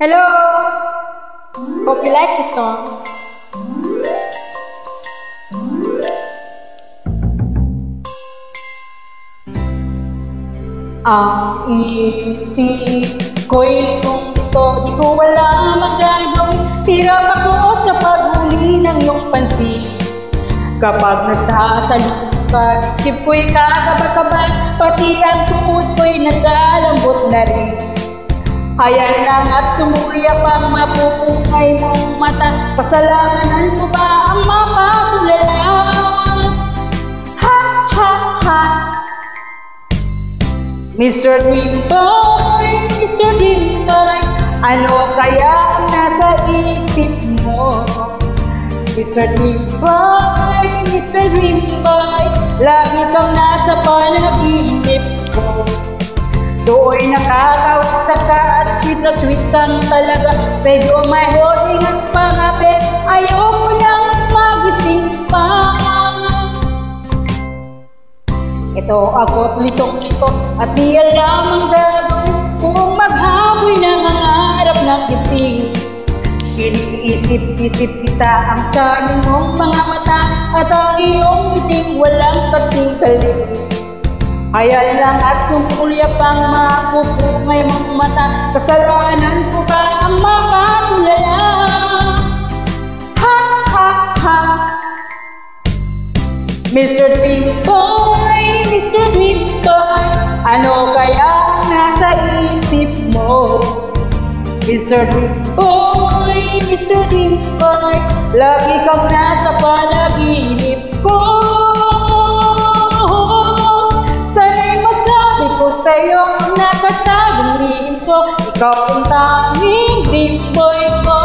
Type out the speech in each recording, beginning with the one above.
Hello! Hope you like the song. Ang isip ko'y tungto, di ko wala magagawin. Hirap ako sa paghuli ng iyong pansin. Kapag nasasalita ka, isip ko'y kakabay-kabay, pati ang tuhod ko'y naglalambot na rin. Ayan lang at sumulya pang mapupungay mong mata. Kasalanan ko ba ang mapatulala? Ha, ha, ha. Mr. Dream Boy, Mr. Dream Boy, ano kaya ang nasa isip mo? Mr. Dream Boy, Mr. Dream Boy, lagi kang nasa panaginip ko. Do'y nakakausap ka at sweet na sweet kang talaga. Medyo may holding hands pa nga, bet ayoko nang magising pa. Ito ako't litong-litok at di alam ang gagawin kung maghaboy ng hangarap ng gising. Iniisip-isip kita ang charming mong mga mata at ang iyong ngiting walang kasing-kaling. Ayan lang at sumulya pang mapupungay mong mata. Kasalanan ko ba ang mapatulala? Ha, ha, ha. Mr. Dream Boy, Mr. Dream Boy, ano kaya ang nasa isip mo? Mr. Dream Boy, Mr. Dream Boy, lagi kang nasa panaginip ko. Sa'yo ang nakatagong lihim ko, ikaw ang tanging dream boy ko.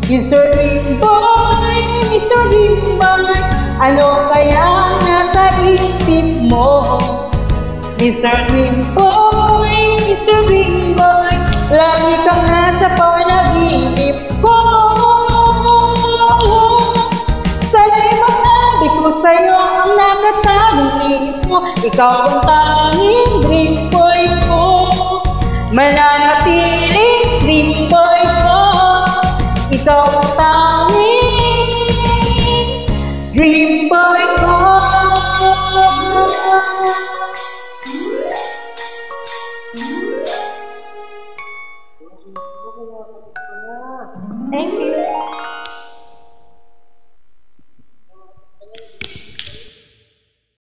Mr. Dream Boy, Mr. Dream Boy, ano kaya ang nasa isip mo? Mr. Dream Boy, Mr. Dream Boy, lagi kang nasa panaginip ko. Sa'yo ang nakatagong lihim mo, ikaw ang tanging dream boy ko. Mananatiling dream boy ko, ikaw ang tanging dream boy